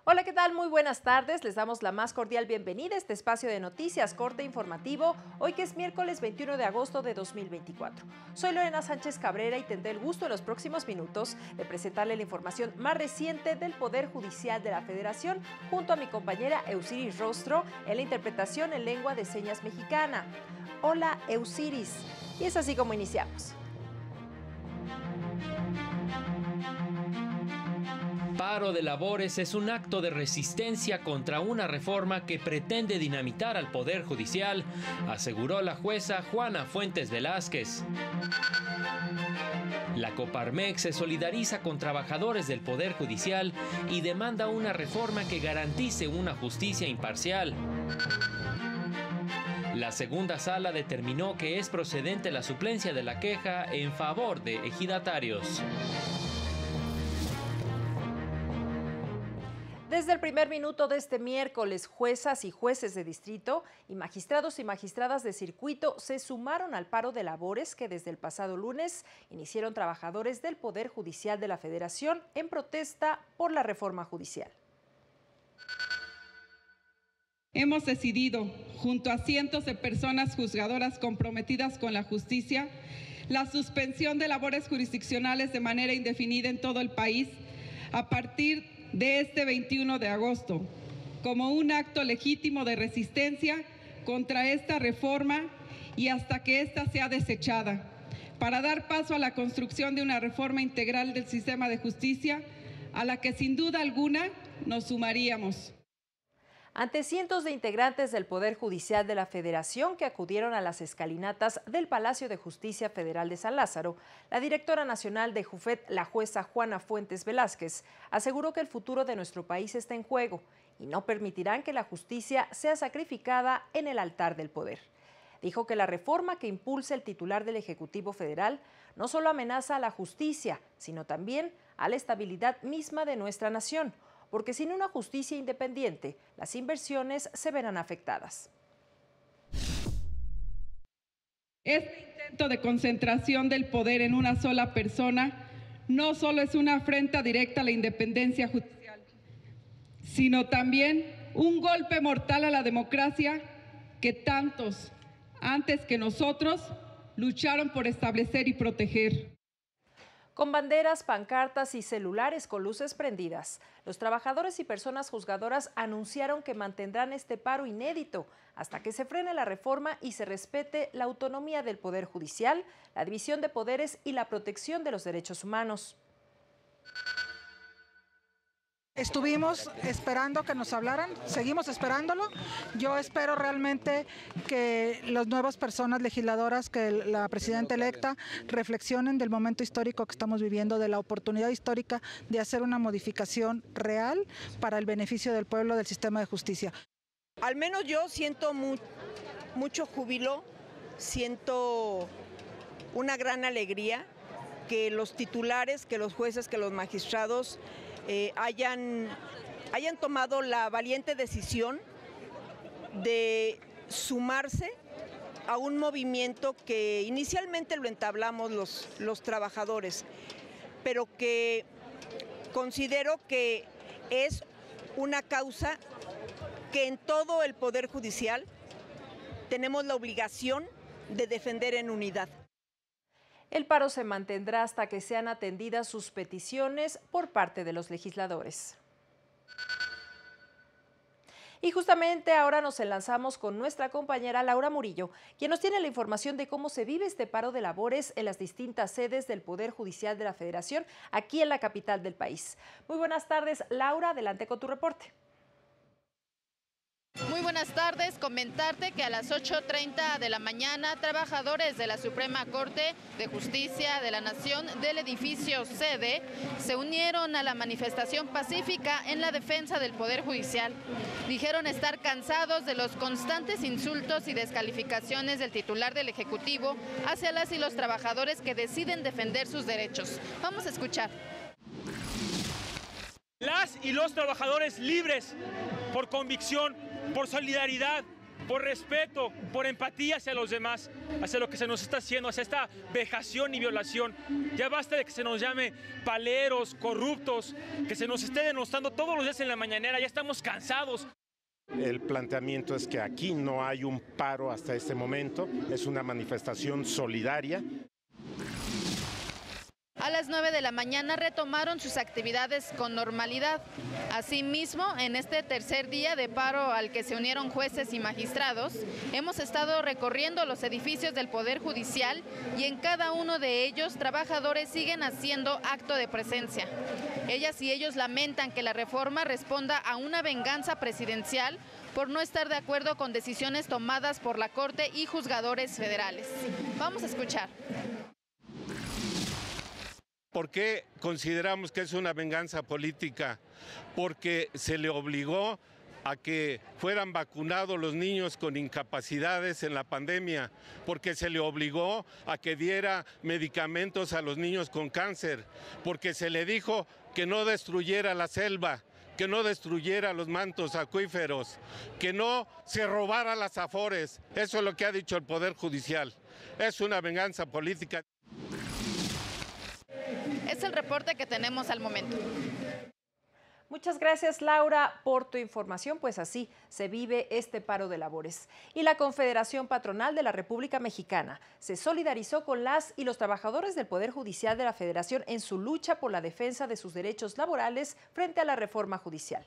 Hola, ¿qué tal? Muy buenas tardes. Les damos la más cordial bienvenida a este espacio de noticias, corte informativo, hoy que es miércoles 21 de agosto de 2024. Soy Lorena Sánchez Cabrera y tendré el gusto en los próximos minutos de presentarle la información más reciente del Poder Judicial de la Federación junto a mi compañera Eusiris Rostro en la interpretación en lengua de señas mexicana. Hola, Eusiris. Y es así como iniciamos. Paro de labores es un acto de resistencia contra una reforma que pretende dinamitar al Poder Judicial, aseguró la jueza Juana Fuentes Velázquez. La Coparmex se solidariza con trabajadores del Poder Judicial y demanda una reforma que garantice una justicia imparcial. La segunda sala determinó que es procedente la suplencia de la queja en favor de ejidatarios. Desde el primer minuto de este miércoles, juezas y jueces de distrito y magistrados y magistradas de circuito se sumaron al paro de labores que desde el pasado lunes iniciaron trabajadores del Poder Judicial de la Federación en protesta por la reforma judicial. Hemos decidido, junto a cientos de personas juzgadoras comprometidas con la justicia, la suspensión de labores jurisdiccionales de manera indefinida en todo el país a partir de este 21 de agosto, como un acto legítimo de resistencia contra esta reforma y hasta que ésta sea desechada, para dar paso a la construcción de una reforma integral del sistema de justicia a la que sin duda alguna nos sumaríamos. Ante cientos de integrantes del Poder Judicial de la Federación que acudieron a las escalinatas del Palacio de Justicia Federal de San Lázaro, la directora nacional de JUFET, la jueza Juana Fuentes Velázquez, aseguró que el futuro de nuestro país está en juego y no permitirán que la justicia sea sacrificada en el altar del poder. Dijo que la reforma que impulsa el titular del Ejecutivo Federal no solo amenaza a la justicia, sino también a la estabilidad misma de nuestra nación, porque sin una justicia independiente, las inversiones se verán afectadas. Este intento de concentración del poder en una sola persona no solo es una afrenta directa a la independencia judicial, sino también un golpe mortal a la democracia que tantos, antes que nosotros, lucharon por establecer y proteger. Con banderas, pancartas y celulares con luces prendidas, los trabajadores y personas juzgadoras anunciaron que mantendrán este paro inédito hasta que se frene la reforma y se respete la autonomía del Poder Judicial, la división de poderes y la protección de los derechos humanos. Estuvimos esperando que nos hablaran, seguimos esperándolo. Yo espero realmente que las nuevas personas legisladoras, que la presidenta electa reflexionen del momento histórico que estamos viviendo, de la oportunidad histórica de hacer una modificación real para el beneficio del pueblo del sistema de justicia. Al menos yo siento mucho júbilo, siento una gran alegría que los titulares, que los jueces, que los magistrados hayan tomado la valiente decisión de sumarse a un movimiento que inicialmente lo entablamos los trabajadores, pero que considero que es una causa que en todo el Poder Judicial tenemos la obligación de defender en unidad. El paro se mantendrá hasta que sean atendidas sus peticiones por parte de los legisladores. Y justamente ahora nos enlazamos con nuestra compañera Laura Murillo, quien nos tiene la información de cómo se vive este paro de labores en las distintas sedes del Poder Judicial de la Federación, aquí en la capital del país. Muy buenas tardes, Laura, adelante con tu reporte. Muy buenas tardes, comentarte que a las 8:30 de la mañana, trabajadores de la Suprema Corte de Justicia de la Nación del edificio sede se unieron a la manifestación pacífica en la defensa del Poder Judicial. Dijeron estar cansados de los constantes insultos y descalificaciones del titular del Ejecutivo hacia las y los trabajadores que deciden defender sus derechos. Vamos a escuchar. Las y los trabajadores libres por convicción, por solidaridad, por respeto, por empatía hacia los demás, hacia lo que se nos está haciendo, hacia esta vejación y violación. Ya basta de que se nos llame paleros, corruptos, que se nos esté denostando todos los días en la mañanera, ya estamos cansados. El planteamiento es que aquí no hay un paro hasta este momento, es una manifestación solidaria. A las 9 de la mañana retomaron sus actividades con normalidad. Asimismo, en este tercer día de paro al que se unieron jueces y magistrados, hemos estado recorriendo los edificios del Poder Judicial y en cada uno de ellos trabajadores siguen haciendo acto de presencia. Ellas y ellos lamentan que la reforma responda a una venganza presidencial por no estar de acuerdo con decisiones tomadas por la Corte y juzgadores federales. Vamos a escuchar. ¿Por qué consideramos que es una venganza política? Porque se le obligó a que fueran vacunados los niños con incapacidades en la pandemia, porque se le obligó a que diera medicamentos a los niños con cáncer, porque se le dijo que no destruyera la selva, que no destruyera los mantos acuíferos, que no se robara las afores. Eso es lo que ha dicho el Poder Judicial. Es una venganza política. Es el reporte que tenemos al momento. Muchas gracias, Laura, por tu información. Pues así se vive este paro de labores. Y la Confederación Patronal de la República Mexicana se solidarizó con las y los trabajadores del Poder Judicial de la Federación en su lucha por la defensa de sus derechos laborales frente a la reforma judicial.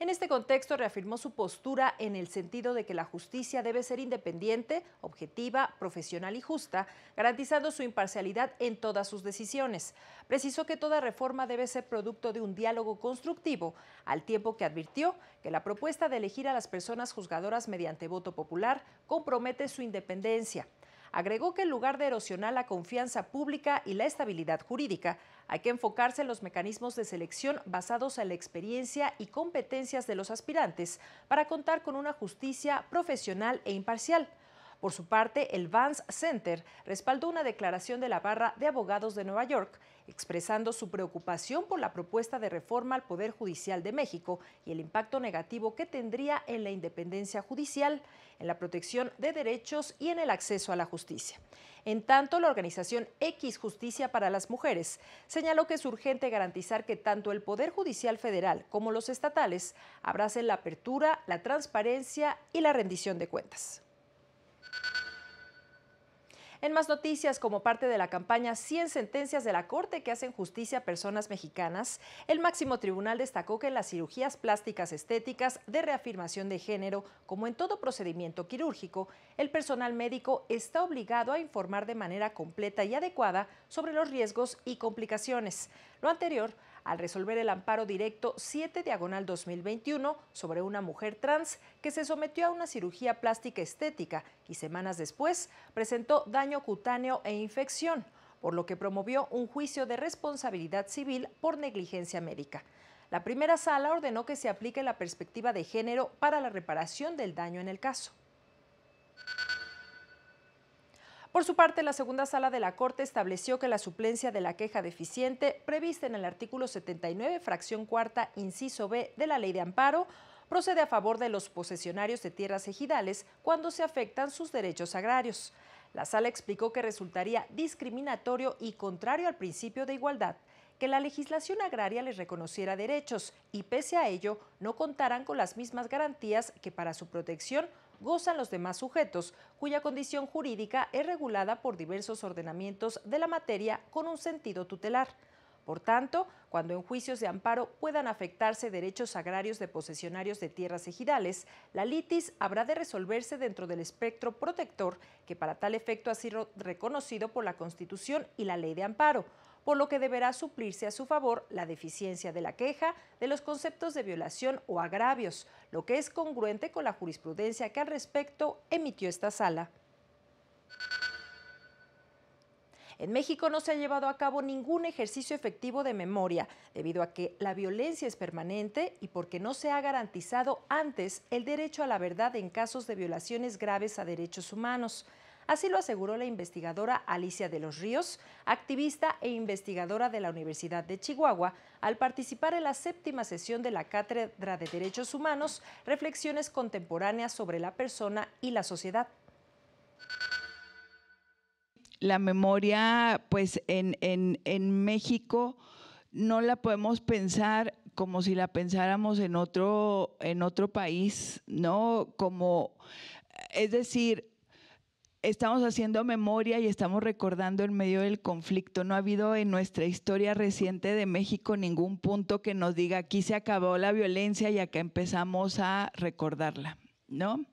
En este contexto reafirmó su postura en el sentido de que la justicia debe ser independiente, objetiva, profesional y justa, garantizando su imparcialidad en todas sus decisiones. Precisó que toda reforma debe ser producto de un diálogo constructivo, al tiempo que advirtió que la propuesta de elegir a las personas juzgadoras mediante voto popular compromete su independencia. Agregó que en lugar de erosionar la confianza pública y la estabilidad jurídica, hay que enfocarse en los mecanismos de selección basados en la experiencia y competencias de los aspirantes para contar con una justicia profesional e imparcial. Por su parte, el Vance Center respaldó una declaración de la Barra de Abogados de Nueva York, expresando su preocupación por la propuesta de reforma al Poder Judicial de México y el impacto negativo que tendría en la independencia judicial, en la protección de derechos y en el acceso a la justicia. En tanto, la organización X Justicia para las Mujeres señaló que es urgente garantizar que tanto el Poder Judicial Federal como los estatales abracen la apertura, la transparencia y la rendición de cuentas. En más noticias, como parte de la campaña 100 sentencias de la Corte que hacen justicia a personas mexicanas, el máximo tribunal destacó que en las cirugías plásticas estéticas de reafirmación de género, como en todo procedimiento quirúrgico, el personal médico está obligado a informar de manera completa y adecuada sobre los riesgos y complicaciones. Lo anterior al resolver el amparo directo 7/2021 sobre una mujer trans que se sometió a una cirugía plástica estética y semanas después presentó daño cutáneo e infección, por lo que promovió un juicio de responsabilidad civil por negligencia médica. La primera sala ordenó que se aplique la perspectiva de género para la reparación del daño en el caso. Por su parte, la segunda sala de la Corte estableció que la suplencia de la queja deficiente, prevista en el artículo 79, fracción cuarta, inciso B de la Ley de Amparo, procede a favor de los posesionarios de tierras ejidales cuando se afectan sus derechos agrarios. La sala explicó que resultaría discriminatorio y contrario al principio de igualdad que la legislación agraria les reconociera derechos y, pese a ello, no contaran con las mismas garantías que para su protección gozan los demás sujetos, cuya condición jurídica es regulada por diversos ordenamientos de la materia con un sentido tutelar. Por tanto, cuando en juicios de amparo puedan afectarse derechos agrarios de posesionarios de tierras ejidales, la litis habrá de resolverse dentro del espectro protector que para tal efecto ha sido reconocido por la Constitución y la Ley de Amparo, por lo que deberá suplirse a su favor la deficiencia de la queja de los conceptos de violación o agravios, lo que es congruente con la jurisprudencia que al respecto emitió esta sala. En México no se ha llevado a cabo ningún ejercicio efectivo de memoria, debido a que la violencia es permanente y porque no se ha garantizado antes el derecho a la verdad en casos de violaciones graves a derechos humanos. Así lo aseguró la investigadora Alicia de los Ríos, activista e investigadora de la Universidad de Chihuahua, al participar en la 7ª sesión de la Cátedra de Derechos Humanos, Reflexiones Contemporáneas sobre la Persona y la Sociedad. La memoria, pues en México no la podemos pensar como si la pensáramos en otro país, ¿no? Es decir, estamos haciendo memoria y estamos recordando en medio del conflicto. No ha habido en nuestra historia reciente de México ningún punto que nos diga aquí se acabó la violencia y acá empezamos a recordarla, ¿no?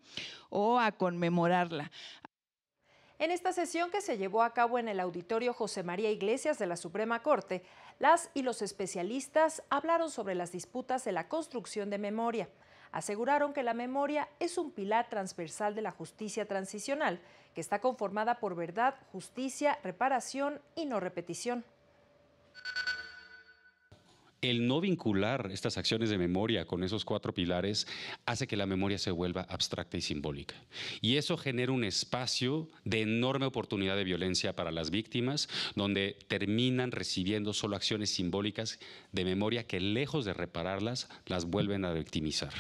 O a conmemorarla. En esta sesión, que se llevó a cabo en el Auditorio José María Iglesias de la Suprema Corte, las y los especialistas hablaron sobre las disputas de la construcción de memoria. Aseguraron que la memoria es un pilar transversal de la justicia transicional, que está conformada por verdad, justicia, reparación y no repetición. El no vincular estas acciones de memoria con esos 4 pilares hace que la memoria se vuelva abstracta y simbólica. Y eso genera un espacio de enorme oportunidad de violencia para las víctimas, donde terminan recibiendo solo acciones simbólicas de memoria que, lejos de repararlas, las vuelven a victimizar.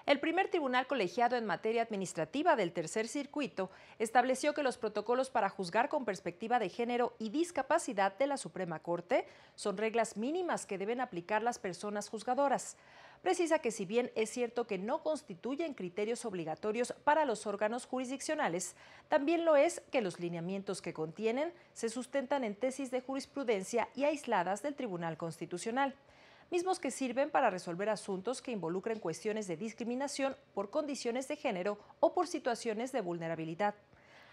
El primer tribunal colegiado en materia administrativa del Tercer Circuito estableció que los protocolos para juzgar con perspectiva de género y discapacidad de la Suprema Corte son reglas mínimas que deben aplicar las personas juzgadoras. Precisa que si bien es cierto que no constituyen criterios obligatorios para los órganos jurisdiccionales, también lo es que los lineamientos que contienen se sustentan en tesis de jurisprudencia y aisladas del Tribunal Constitucional, mismos que sirven para resolver asuntos que involucren cuestiones de discriminación por condiciones de género o por situaciones de vulnerabilidad.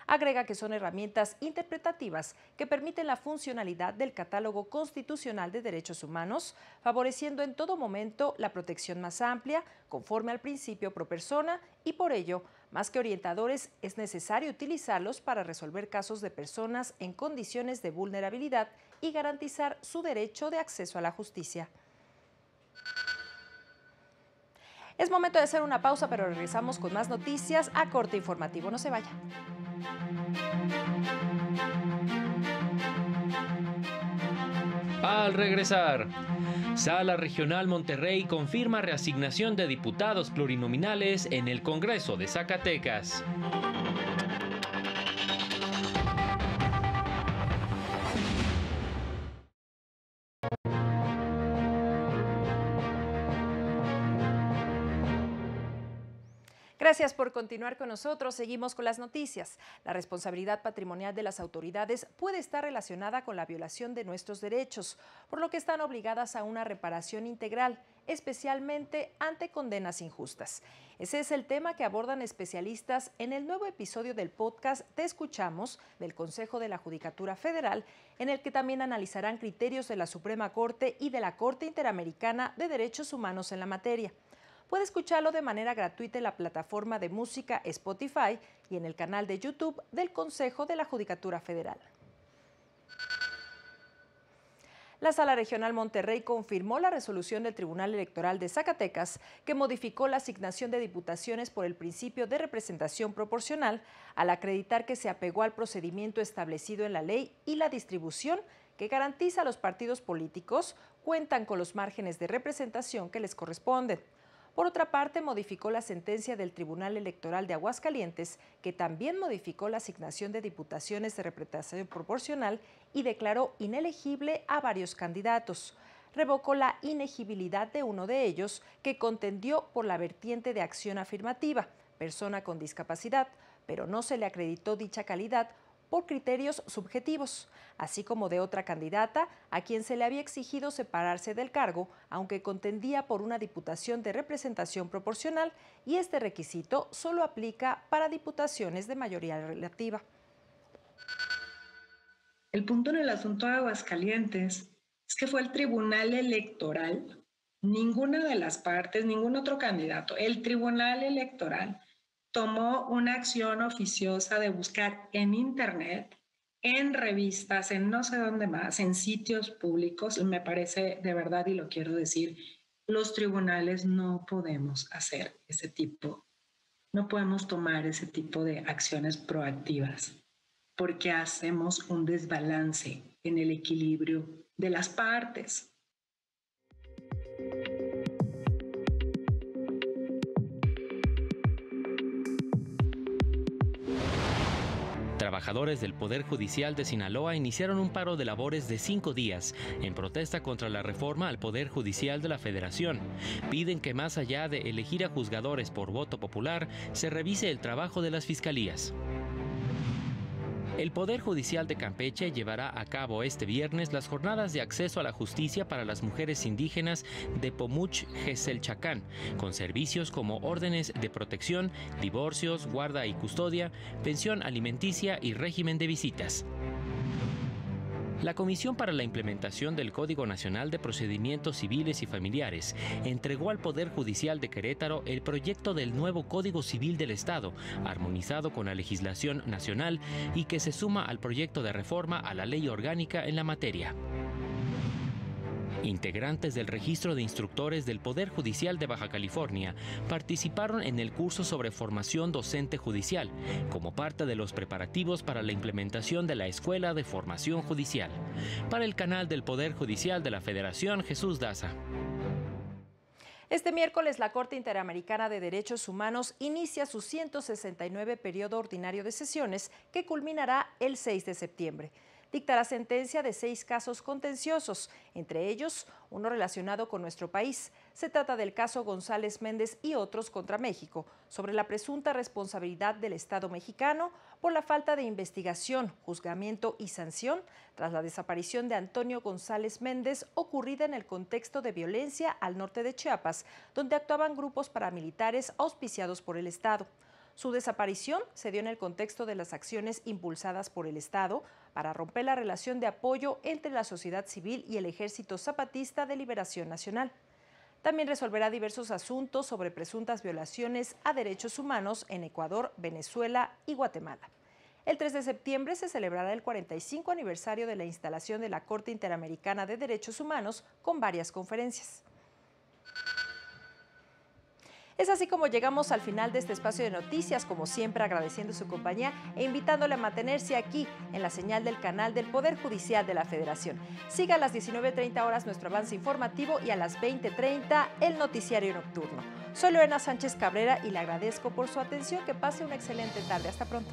Agrega que son herramientas interpretativas que permiten la funcionalidad del Catálogo Constitucional de Derechos Humanos, favoreciendo en todo momento la protección más amplia, conforme al principio pro persona, y por ello, más que orientadores, es necesario utilizarlos para resolver casos de personas en condiciones de vulnerabilidad y garantizar su derecho de acceso a la justicia. Es momento de hacer una pausa, pero regresamos con más noticias a Corte Informativo. No se vaya. Al regresar, Sala Regional Monterrey confirma reasignación de diputados plurinominales en el Congreso de Zacatecas. Gracias por continuar con nosotros. Seguimos con las noticias. La responsabilidad patrimonial de las autoridades puede estar relacionada con la violación de nuestros derechos, por lo que están obligadas a una reparación integral, especialmente ante condenas injustas. Ese es el tema que abordan especialistas en el nuevo episodio del podcast Te Escuchamos del Consejo de la Judicatura Federal, en el que también analizarán criterios de la Suprema Corte y de la Corte Interamericana de Derechos Humanos en la materia. Puede escucharlo de manera gratuita en la plataforma de música Spotify y en el canal de YouTube del Consejo de la Judicatura Federal. La Sala Regional Monterrey confirmó la resolución del Tribunal Electoral de Zacatecas que modificó la asignación de diputaciones por el principio de representación proporcional al acreditar que se apegó al procedimiento establecido en la ley y la distribución que garantiza a los partidos políticos cuentan con los márgenes de representación que les corresponden. Por otra parte, modificó la sentencia del Tribunal Electoral de Aguascalientes, que también modificó la asignación de diputaciones de representación proporcional y declaró inelegible a varios candidatos. Revocó la inegibilidad de uno de ellos, que contendió por la vertiente de acción afirmativa, persona con discapacidad, pero no se le acreditó dicha calidad por criterios subjetivos, así como de otra candidata a quien se le había exigido separarse del cargo, aunque contendía por una diputación de representación proporcional, y este requisito solo aplica para diputaciones de mayoría relativa. El punto en el asunto de Aguascalientes es que fue el Tribunal Electoral, ninguna de las partes, ningún otro candidato, el Tribunal Electoral tomó una acción oficiosa de buscar en internet, en revistas, en no sé dónde más, en sitios públicos. Me parece, de verdad, y lo quiero decir, los tribunales no podemos hacer ese tipo no podemos tomar ese tipo de acciones proactivas porque hacemos un desbalance en el equilibrio de las partes. Trabajadores del Poder Judicial de Sinaloa iniciaron un paro de labores de 5 días en protesta contra la reforma al Poder Judicial de la Federación. Piden que más allá de elegir a juzgadores por voto popular, se revise el trabajo de las fiscalías. El Poder Judicial de Campeche llevará a cabo este viernes las jornadas de acceso a la justicia para las mujeres indígenas de Pomuch Geselchacán, con servicios como órdenes de protección, divorcios, guarda y custodia, pensión alimenticia y régimen de visitas. La Comisión para la Implementación del Código Nacional de Procedimientos Civiles y Familiares entregó al Poder Judicial de Querétaro el proyecto del nuevo Código Civil del Estado, armonizado con la legislación nacional y que se suma al proyecto de reforma a la ley orgánica en la materia. Integrantes del Registro de Instructores del Poder Judicial de Baja California participaron en el curso sobre formación docente judicial, como parte de los preparativos para la implementación de la Escuela de Formación Judicial. Para el canal del Poder Judicial de la Federación, Jesús Daza. Este miércoles, la Corte Interamericana de Derechos Humanos inicia su 169 periodo ordinario de sesiones, que culminará el 6 de septiembre. Dictará sentencia de 6 casos contenciosos, entre ellos uno relacionado con nuestro país. Se trata del caso González Méndez y otros contra México, sobre la presunta responsabilidad del Estado mexicano por la falta de investigación, juzgamiento y sanción tras la desaparición de Antonio González Méndez, ocurrida en el contexto de violencia al norte de Chiapas, donde actuaban grupos paramilitares auspiciados por el Estado. Su desaparición se dio en el contexto de las acciones impulsadas por el Estado para romper la relación de apoyo entre la sociedad civil y el Ejército Zapatista de Liberación Nacional. También resolverá diversos asuntos sobre presuntas violaciones a derechos humanos en Ecuador, Venezuela y Guatemala. El 3 de septiembre se celebrará el 45 aniversario de la instalación de la Corte Interamericana de Derechos Humanos, con varias conferencias. Es así como llegamos al final de este espacio de noticias, como siempre agradeciendo su compañía e invitándole a mantenerse aquí en la señal del canal del Poder Judicial de la Federación. Siga a las 19:30 horas nuestro avance informativo y a las 20:30 el noticiario nocturno. Soy Lorena Sánchez Cabrera y le agradezco por su atención. Que pase una excelente tarde. Hasta pronto.